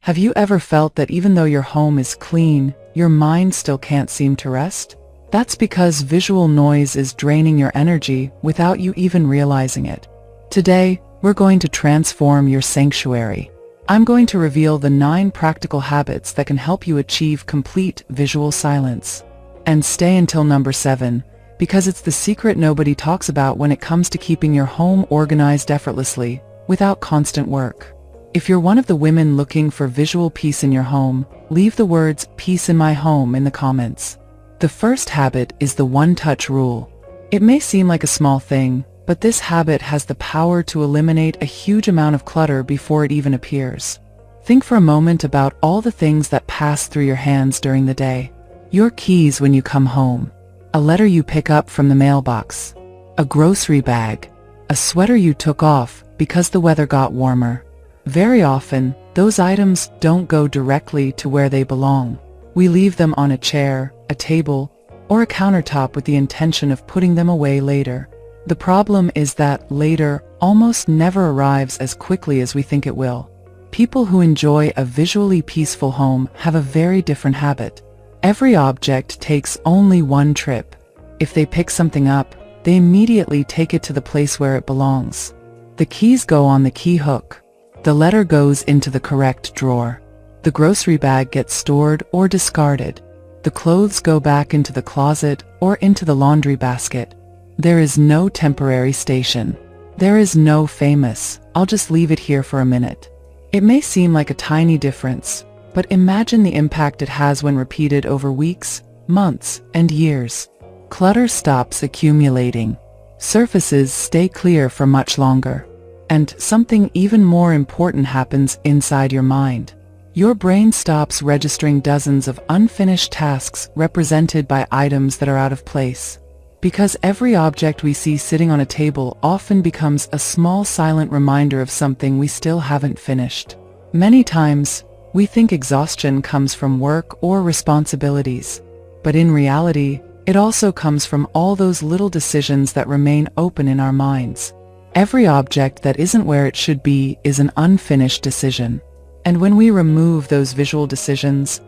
Have you ever felt that even though your home is clean, your mind still can't seem to rest? That's because visual noise is draining your energy without you even realizing it. Today, we're going to transform your sanctuary. I'm going to reveal the 9 practical habits that can help you achieve complete visual silence. And stay until number 7, because it's the secret nobody talks about when it comes to keeping your home organized effortlessly, without constant work. If you're one of the women looking for visual peace in your home, leave the words "peace in my home" in the comments. The first habit is the one-touch rule. It may seem like a small thing, but this habit has the power to eliminate a huge amount of clutter before it even appears. Think for a moment about all the things that pass through your hands during the day. Your keys when you come home, a letter you pick up from the mailbox, a grocery bag, a sweater you took off because the weather got warmer. Very often, those items don't go directly to where they belong. We leave them on a chair, a table, or a countertop with the intention of putting them away later. The problem is that later almost never arrives as quickly as we think it will. People who enjoy a visually peaceful home have a very different habit. Every object takes only one trip. If they pick something up, they immediately take it to the place where it belongs. The keys go on the key hook. The letter goes into the correct drawer. The grocery bag gets stored or discarded. The clothes go back into the closet or into the laundry basket. There is no temporary station. There is no famous, "I'll just leave it here for a minute." It may seem like a tiny difference, but imagine the impact it has when repeated over weeks, months, and years. Clutter stops accumulating. Surfaces stay clear for much longer. And something even more important happens inside your mind. Your brain stops registering dozens of unfinished tasks represented by items that are out of place. Because every object we see sitting on a table often becomes a small silent reminder of something we still haven't finished. Many times, we think exhaustion comes from work or responsibilities. But in reality, it also comes from all those little decisions that remain open in our minds. Every object that isn't where it should be is an unfinished decision. And when we remove those visual decisions,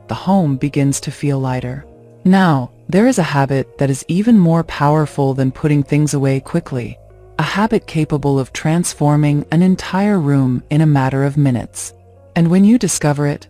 the home begins to feel lighter. Now, there is a habit that is even more powerful than putting things away quickly. A habit capable of transforming an entire room in a matter of minutes. And when you discover it,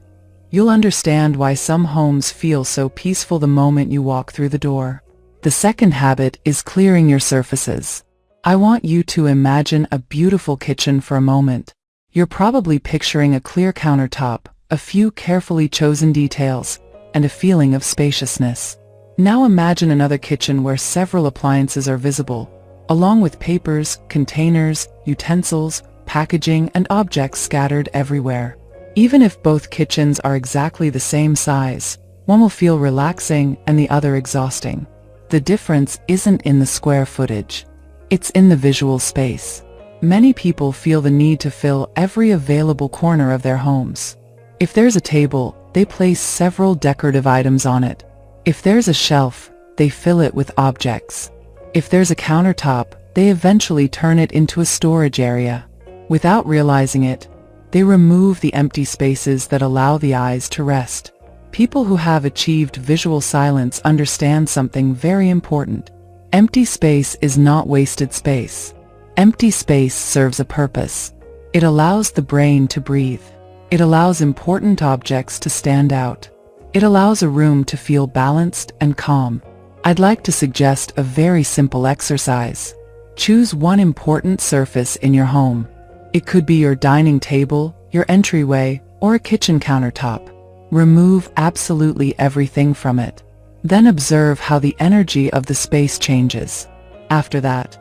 you'll understand why some homes feel so peaceful the moment you walk through the door. The second habit is clearing your surfaces. I want you to imagine a beautiful kitchen for a moment. You're probably picturing a clear countertop, a few carefully chosen details, and a feeling of spaciousness. Now imagine another kitchen where several appliances are visible, along with papers, containers, utensils, packaging, and objects scattered everywhere. Even if both kitchens are exactly the same size, one will feel relaxing and the other exhausting. The difference isn't in the square footage. It's in the visual space. Many people feel the need to fill every available corner of their homes. If there's a table, they place several decorative items on it. If there's a shelf, they fill it with objects. If there's a countertop, they eventually turn it into a storage area. Without realizing it, they remove the empty spaces that allow the eyes to rest. People who have achieved visual silence understand something very important. Empty space is not wasted space. Empty space serves a purpose. It allows the brain to breathe. It allows important objects to stand out. It allows a room to feel balanced and calm. I'd like to suggest a very simple exercise. Choose one important surface in your home. It could be your dining table, your entryway, or a kitchen countertop. Remove absolutely everything from it. Then observe how the energy of the space changes. After that,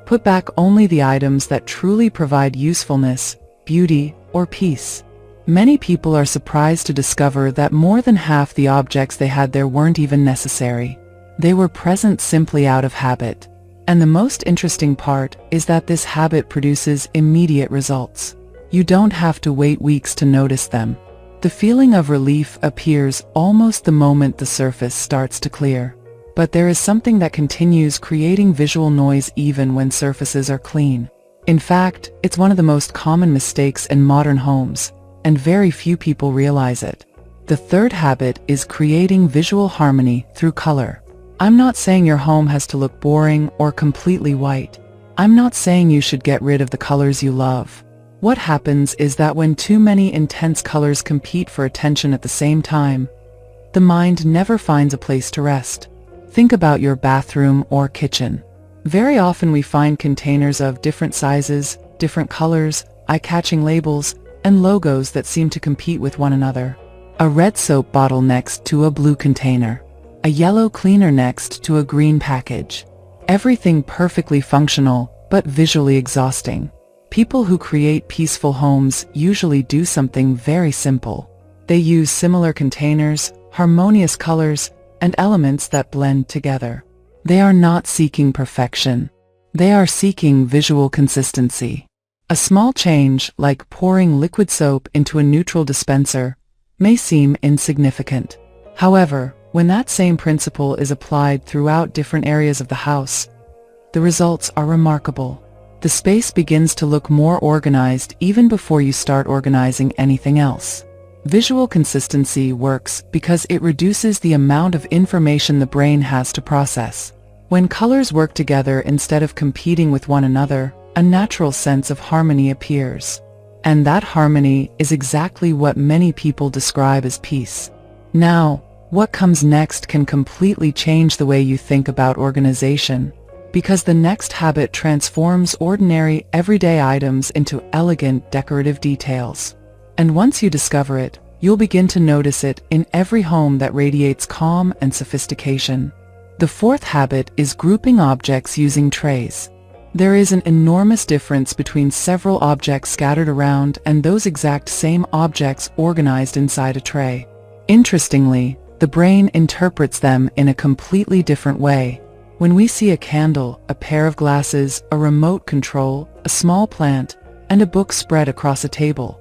put back only the items that truly provide usefulness, beauty, or peace. Many people are surprised to discover that more than half the objects they had there weren't even necessary. They were present simply out of habit. And the most interesting part is that this habit produces immediate results. You don't have to wait weeks to notice them. The feeling of relief appears almost the moment the surface starts to clear. But there is something that continues creating visual noise even when surfaces are clean. In fact, it's one of the most common mistakes in modern homes. and very few people realize it. The third habit is creating visual harmony through color. I'm not saying your home has to look boring or completely white. I'm not saying you should get rid of the colors you love. What happens is that when too many intense colors compete for attention at the same time, the mind never finds a place to rest. Think about your bathroom or kitchen. Very often we find containers of different sizes, different colors, eye-catching labels, and logos that seem to compete with one another. A red soap bottle next to a blue container. A yellow cleaner next to a green package. Everything perfectly functional, but visually exhausting. People who create peaceful homes usually do something very simple. They use similar containers, harmonious colors, and elements that blend together. They are not seeking perfection. They are seeking visual consistency. A small change, like pouring liquid soap into a neutral dispenser, may seem insignificant. However, when that same principle is applied throughout different areas of the house, the results are remarkable. The space begins to look more organized even before you start organizing anything else. Visual consistency works because it reduces the amount of information the brain has to process. When colors work together instead of competing with one another, a natural sense of harmony appears. And that harmony is exactly what many people describe as peace. Now, what comes next can completely change the way you think about organization, because the next habit transforms ordinary, everyday items into elegant, decorative details. And once you discover it, you'll begin to notice it in every home that radiates calm and sophistication. The fourth habit is grouping objects using trays. There is an enormous difference between several objects scattered around and those exact same objects organized inside a tray. Interestingly, the brain interprets them in a completely different way. When we see a candle, a pair of glasses, a remote control, a small plant, and a book spread across a table,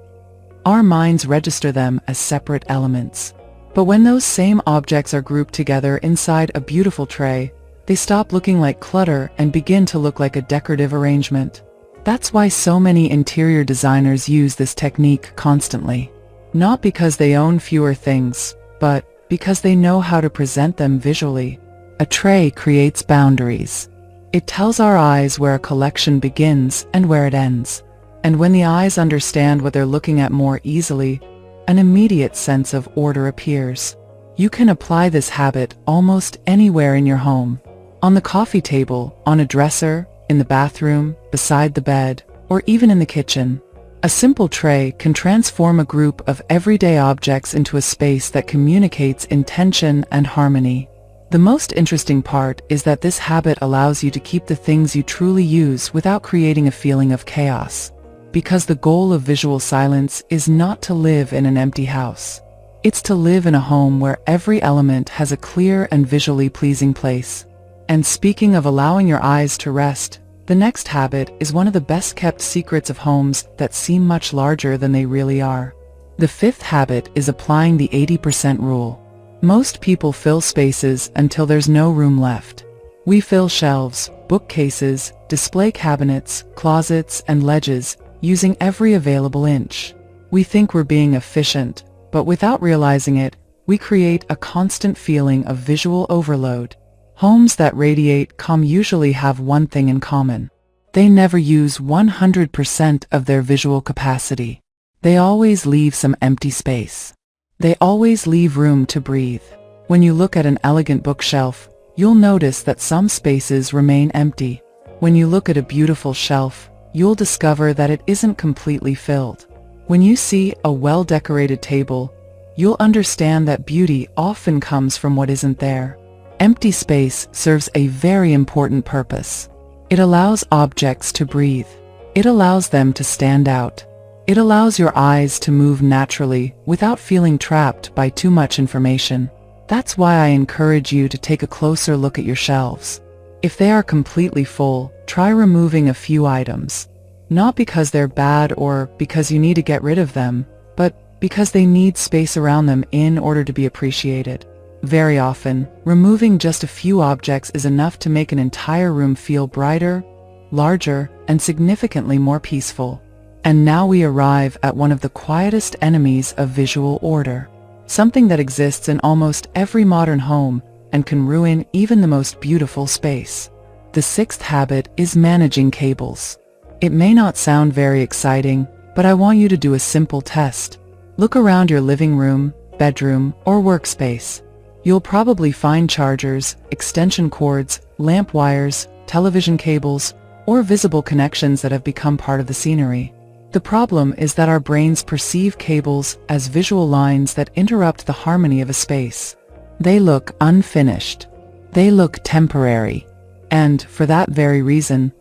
our minds register them as separate elements. But when those same objects are grouped together inside a beautiful tray, they stop looking like clutter and begin to look like a decorative arrangement. That's why so many interior designers use this technique constantly. Not because they own fewer things, but because they know how to present them visually. A tray creates boundaries. It tells our eyes where a collection begins and where it ends. And when the eyes understand what they're looking at more easily, an immediate sense of order appears. You can apply this habit almost anywhere in your home. On the coffee table, on a dresser, in the bathroom, beside the bed, or even in the kitchen. A simple tray can transform a group of everyday objects into a space that communicates intention and harmony. The most interesting part is that this habit allows you to keep the things you truly use without creating a feeling of chaos. Because the goal of visual silence is not to live in an empty house. It's to live in a home where every element has a clear and visually pleasing place. And speaking of allowing your eyes to rest, the next habit is one of the best kept secrets of homes that seem much larger than they really are. The fifth habit is applying the 80% rule. Most people fill spaces until there's no room left. We fill shelves, bookcases, display cabinets, closets, and ledges, using every available inch. We think we're being efficient, but without realizing it, we create a constant feeling of visual overload. Homes that radiate calm usually have one thing in common. They never use 100% of their visual capacity. They always leave some empty space. They always leave room to breathe. When you look at an elegant bookshelf, you'll notice that some spaces remain empty. When you look at a beautiful shelf, you'll discover that it isn't completely filled. When you see a well-decorated table, you'll understand that beauty often comes from what isn't there. Empty space serves a very important purpose. It allows objects to breathe. It allows them to stand out. It allows your eyes to move naturally without feeling trapped by too much information. That's why I encourage you to take a closer look at your shelves. If they are completely full, try removing a few items. Not because they're bad or because you need to get rid of them, but because they need space around them in order to be appreciated. Very often, removing just a few objects is enough to make an entire room feel brighter, larger, and significantly more peaceful. And now we arrive at one of the quietest enemies of visual order. Something that exists in almost every modern home and can ruin even the most beautiful space. The sixth habit is managing cables. It may not sound very exciting, but I want you to do a simple test. Look around your living room, bedroom, or workspace. You'll probably find chargers, extension cords, lamp wires, television cables, or visible connections that have become part of the scenery. The problem is that our brains perceive cables as visual lines that interrupt the harmony of a space. They look unfinished. They look temporary. And, for that very reason,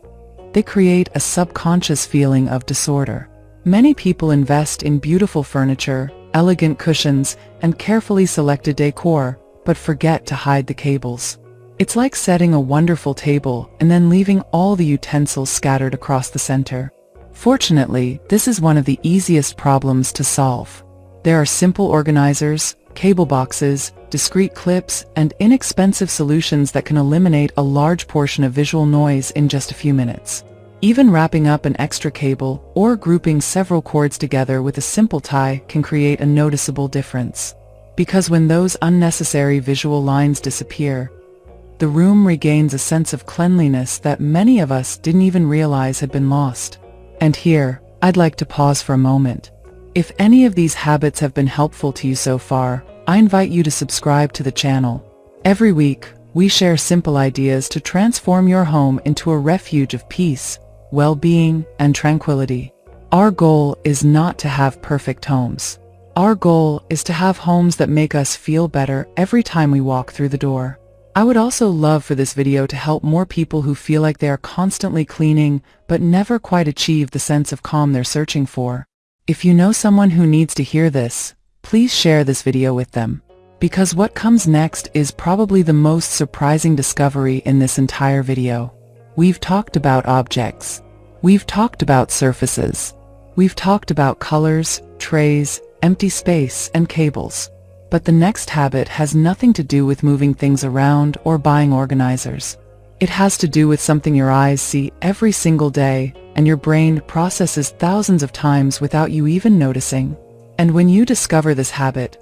they create a subconscious feeling of disorder. Many people invest in beautiful furniture, elegant cushions, and carefully selected decor, but forget to hide the cables. It's like setting a wonderful table and then leaving all the utensils scattered across the center. Fortunately, this is one of the easiest problems to solve. There are simple organizers, cable boxes, discrete clips, and inexpensive solutions that can eliminate a large portion of visual noise in just a few minutes. Even wrapping up an extra cable or grouping several cords together with a simple tie can create a noticeable difference. Because when those unnecessary visual lines disappear, the room regains a sense of cleanliness that many of us didn't even realize had been lost. And here, I'd like to pause for a moment. If any of these habits have been helpful to you so far, I invite you to subscribe to the channel. Every week, we share simple ideas to transform your home into a refuge of peace, well-being, and tranquility. Our goal is not to have perfect homes. Our goal is to have homes that make us feel better every time we walk through the door. I would also love for this video to help more people who feel like they are constantly cleaning but never quite achieve the sense of calm they're searching for. If you know someone who needs to hear this, please share this video with them. Because what comes next is probably the most surprising discovery in this entire video. We've talked about objects. We've talked about surfaces. We've talked about colors, trays, empty space, and cables. But the next habit has nothing to do with moving things around or buying organizers. It has to do with something your eyes see every single day and your brain processes thousands of times without you even noticing. And when you discover this habit,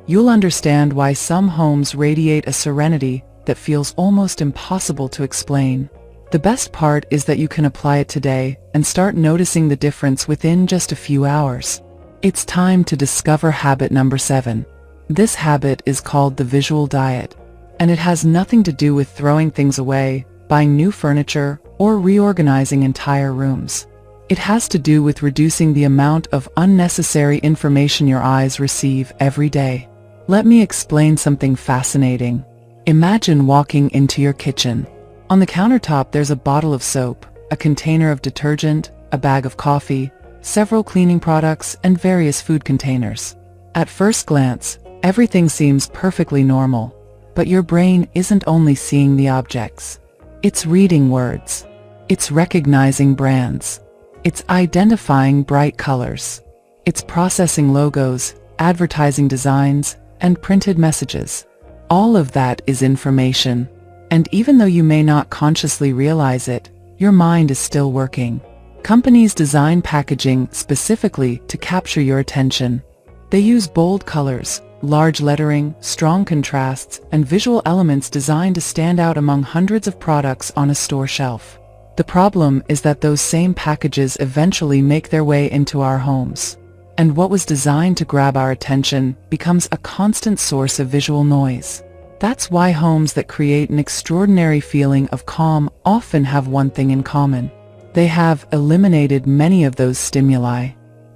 you'll understand why some homes radiate a serenity that feels almost impossible to explain. The best part is that you can apply it today and start noticing the difference within just a few hours. It's time to discover habit number 7. This habit is called the visual diet, and it has nothing to do with throwing things away, buying new furniture, or reorganizing entire rooms. It has to do with reducing the amount of unnecessary information your eyes receive every day. Let me explain something fascinating. Imagine walking into your kitchen. On the countertop there's a bottle of soap, a container of detergent, a bag of coffee, several cleaning products, and various food containers. At first glance, everything seems perfectly normal, but your brain isn't only seeing the objects. It's reading words. It's recognizing brands. It's identifying bright colors. It's processing logos, advertising designs, and printed messages. All of that is information. And even though you may not consciously realize it, your mind is still working. Companies design packaging specifically to capture your attention. They use bold colors, large lettering, strong contrasts, and visual elements designed to stand out among hundreds of products on a store shelf. The problem is that those same packages eventually make their way into our homes. And what was designed to grab our attention becomes a constant source of visual noise. That's why homes that create an extraordinary feeling of calm often have one thing in common. They have eliminated many of those stimuli.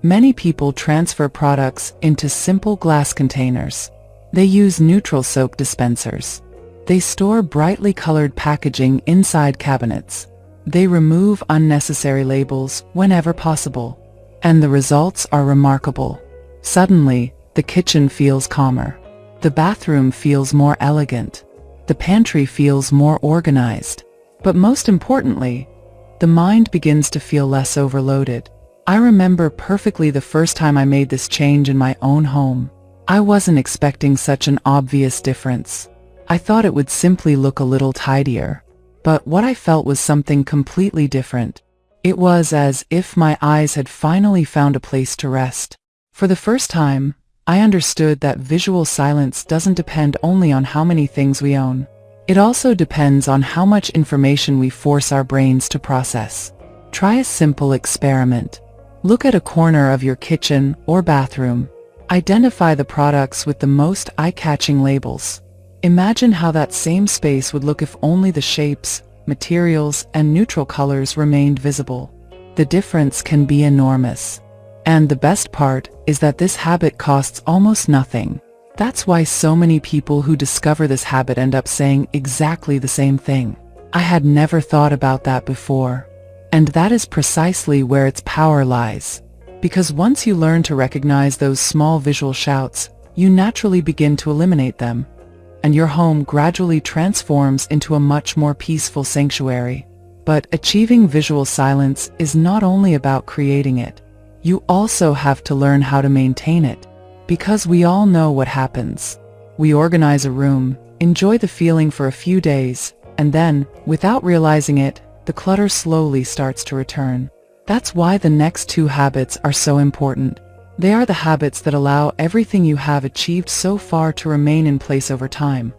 Many people transfer products into simple glass containers. They use neutral soap dispensers. They store brightly colored packaging inside cabinets. They remove unnecessary labels whenever possible. And the results are remarkable. Suddenly, the kitchen feels calmer. The bathroom feels more elegant. The pantry feels more organized. But most importantly, the mind begins to feel less overloaded. I remember perfectly the first time I made this change in my own home. I wasn't expecting such an obvious difference. I thought it would simply look a little tidier. But what I felt was something completely different. It was as if my eyes had finally found a place to rest. For the first time, I understood that visual silence doesn't depend only on how many things we own. It also depends on how much information we force our brains to process. Try a simple experiment. Look at a corner of your kitchen or bathroom. Identify the products with the most eye-catching labels. Imagine how that same space would look if only the shapes, materials, and neutral colors remained visible. The difference can be enormous. And the best part is that this habit costs almost nothing. That's why so many people who discover this habit end up saying exactly the same thing. I had never thought about that before. And that is precisely where its power lies. Because once you learn to recognize those small visual shouts, you naturally begin to eliminate them. And your home gradually transforms into a much more peaceful sanctuary. But achieving visual silence is not only about creating it. You also have to learn how to maintain it. Because we all know what happens. We organize a room, enjoy the feeling for a few days, and then, without realizing it, the clutter slowly starts to return. That's why the next two habits are so important. They are the habits that allow everything you have achieved so far to remain in place over time,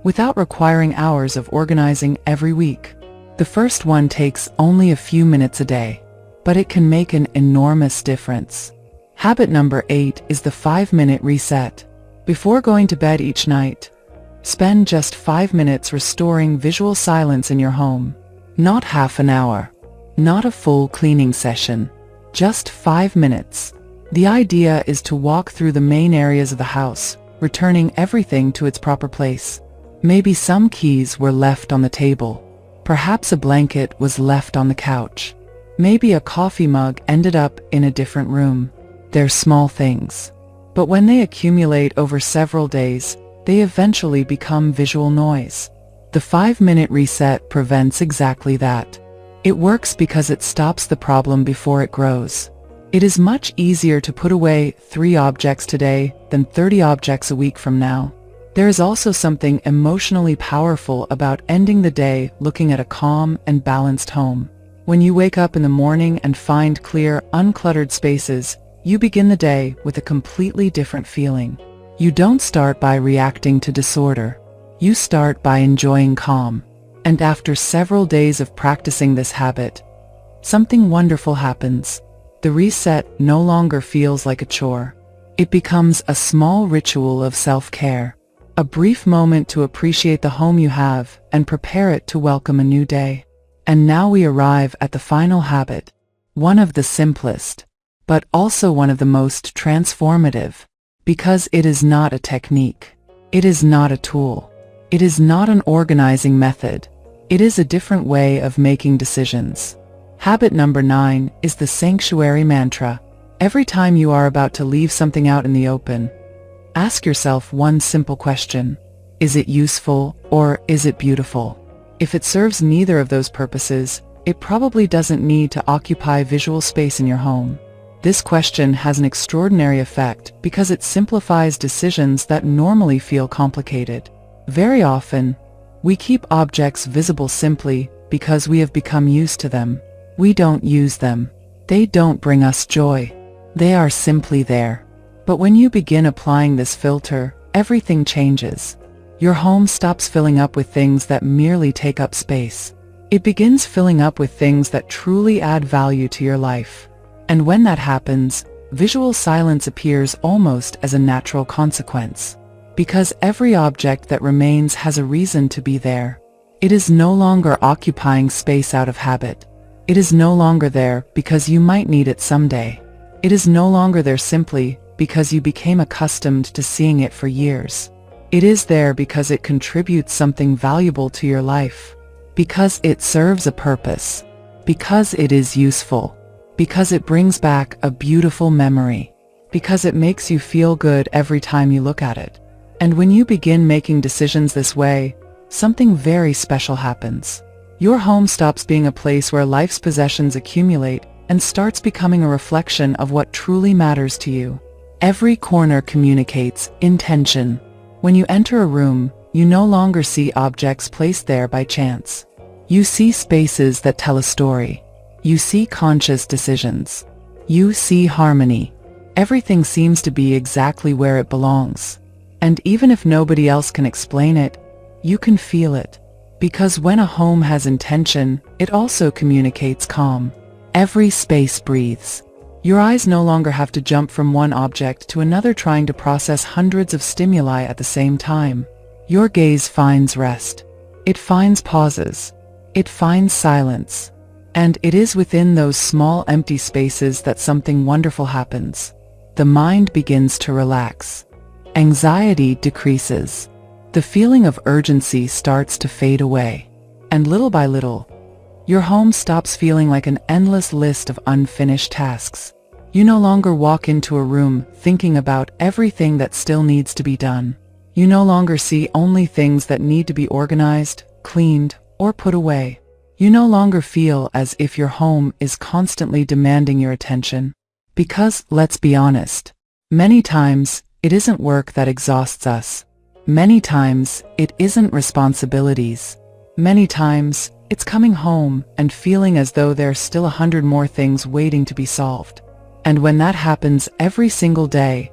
without requiring hours of organizing every week. The first one takes only a few minutes a day, but it can make an enormous difference. Habit number 8 is the 5-minute reset. Before going to bed each night, spend just 5 minutes restoring visual silence in your home. Not half an hour. Not a full cleaning session. Just 5 minutes. The idea is to walk through the main areas of the house, returning everything to its proper place. Maybe some keys were left on the table. Perhaps a blanket was left on the couch. Maybe a coffee mug ended up in a different room. They're small things. But when they accumulate over several days, they eventually become visual noise. The 5-minute reset prevents exactly that. It works because it stops the problem before it grows. It is much easier to put away 3 objects today than 30 objects a week from now. There is also something emotionally powerful about ending the day looking at a calm and balanced home. When you wake up in the morning and find clear, uncluttered spaces, you begin the day with a completely different feeling. You don't start by reacting to disorder. You start by enjoying calm. And after several days of practicing this habit, something wonderful happens. The reset no longer feels like a chore. It becomes a small ritual of self-care. A brief moment to appreciate the home you have and prepare it to welcome a new day. And now we arrive at the final habit. One of the simplest, but also one of the most transformative. Because it is not a technique. It is not a tool. It is not an organizing method. It is a different way of making decisions. Habit number 9 is the sanctuary mantra. Every time you are about to leave something out in the open, ask yourself one simple question. Is it useful or is it beautiful? If it serves neither of those purposes, it probably doesn't need to occupy visual space in your home. This question has an extraordinary effect because it simplifies decisions that normally feel complicated. Very often, we keep objects visible simply because we have become used to them. We don't use them. They don't bring us joy. They are simply there. But when you begin applying this filter, everything changes. Your home stops filling up with things that merely take up space. It begins filling up with things that truly add value to your life. And when that happens, visual silence appears almost as a natural consequence. Because every object that remains has a reason to be there. It is no longer occupying space out of habit. It is no longer there because you might need it someday. It is no longer there simply because you became accustomed to seeing it for years. It is there because it contributes something valuable to your life. Because it serves a purpose. Because it is useful. Because it brings back a beautiful memory. Because it makes you feel good every time you look at it. And when you begin making decisions this way, something very special happens. Your home stops being a place where life's possessions accumulate and starts becoming a reflection of what truly matters to you. Every corner communicates intention. When you enter a room, you no longer see objects placed there by chance. You see spaces that tell a story. You see conscious decisions. You see harmony. Everything seems to be exactly where it belongs. And even if nobody else can explain it, you can feel it. Because when a home has intention, it also communicates calm. Every space breathes. Your eyes no longer have to jump from one object to another trying to process hundreds of stimuli at the same time. Your gaze finds rest. It finds pauses. It finds silence. And it is within those small empty spaces that something wonderful happens. The mind begins to relax. Anxiety decreases. The feeling of urgency starts to fade away. And little by little, your home stops feeling like an endless list of unfinished tasks. You no longer walk into a room thinking about everything that still needs to be done. You no longer see only things that need to be organized, cleaned, or put away. You no longer feel as if your home is constantly demanding your attention. Because, let's be honest, many times, it isn't work that exhausts us. Many times, it isn't responsibilities. Many times, it's coming home and feeling as though there are still 100 more things waiting to be solved. And when that happens every single day,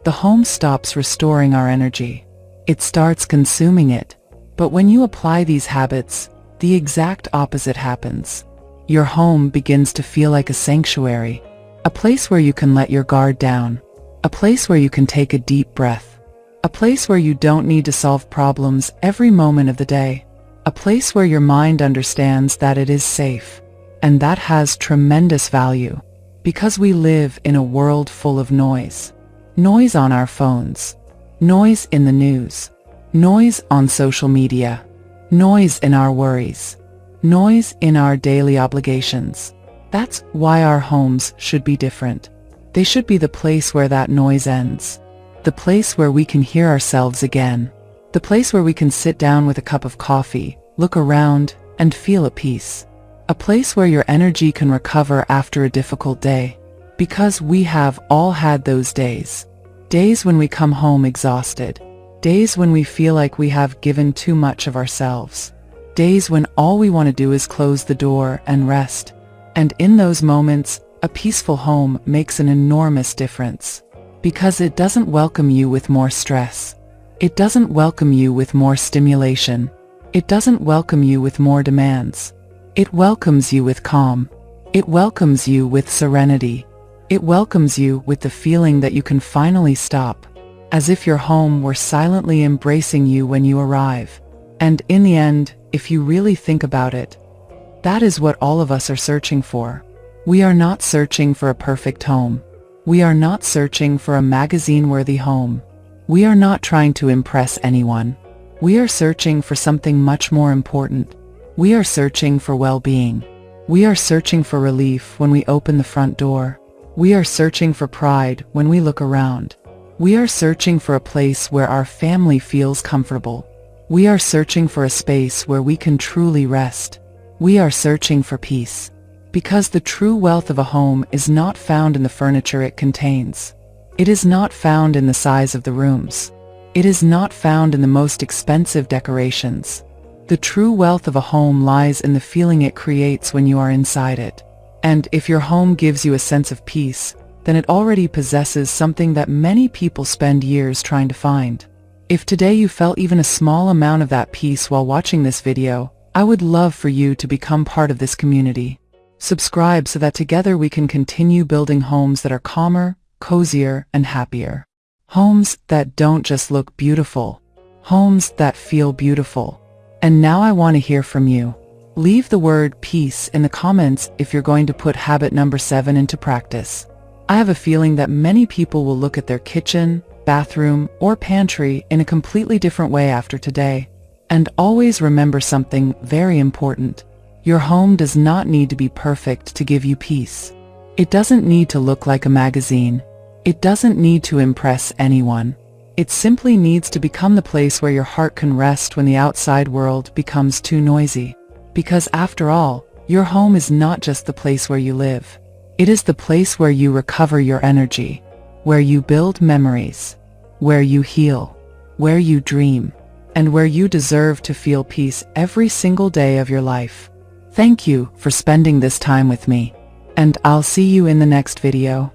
the home stops restoring our energy. It starts consuming it. But when you apply these habits, the exact opposite happens. Your home begins to feel like a sanctuary, a place where you can let your guard down, a place where you can take a deep breath, a place where you don't need to solve problems every moment of the day, a place where your mind understands that it is safe. And that has tremendous value, because we live in a world full of noise. Noise on our phones, noise in the news, noise on social media, noise in our worries, noise in our daily obligations. That's why our homes should be different. They should be the place where that noise ends. The place where we can hear ourselves again. The place where we can sit down with a cup of coffee, look around, and feel at peace. A place where your energy can recover after a difficult day. Because we have all had those days. Days when we come home exhausted. Days when we feel like we have given too much of ourselves. Days when all we want to do is close the door and rest. And in those moments, a peaceful home makes an enormous difference. Because it doesn't welcome you with more stress. It doesn't welcome you with more stimulation. It doesn't welcome you with more demands. It welcomes you with calm. It welcomes you with serenity. It welcomes you with the feeling that you can finally stop. As if your home were silently embracing you when you arrive. And in the end, if you really think about it, that is what all of us are searching for. We are not searching for a perfect home. We are not searching for a magazine-worthy home. We are not trying to impress anyone. We are searching for something much more important. We are searching for well-being. We are searching for relief when we open the front door. We are searching for pride when we look around. We are searching for a place where our family feels comfortable. We are searching for a space where we can truly rest. We are searching for peace. Because the true wealth of a home is not found in the furniture it contains. It is not found in the size of the rooms. It is not found in the most expensive decorations. The true wealth of a home lies in the feeling it creates when you are inside it. And if your home gives you a sense of peace, then it already possesses something that many people spend years trying to find. If today you felt even a small amount of that peace while watching this video, I would love for you to become part of this community. Subscribe so that together we can continue building homes that are calmer, cozier, and happier. Homes that don't just look beautiful. Homes that feel beautiful. And now I want to hear from you. Leave the word peace in the comments if you're going to put habit number 7 into practice. I have a feeling that many people will look at their kitchen, bathroom, or pantry in a completely different way after today. And always remember something very important. Your home does not need to be perfect to give you peace. It doesn't need to look like a magazine. It doesn't need to impress anyone. It simply needs to become the place where your heart can rest when the outside world becomes too noisy. Because after all, your home is not just the place where you live. It is the place where you recover your energy, where you build memories, where you heal, where you dream, and where you deserve to feel peace every single day of your life. Thank you for spending this time with me, and I'll see you in the next video.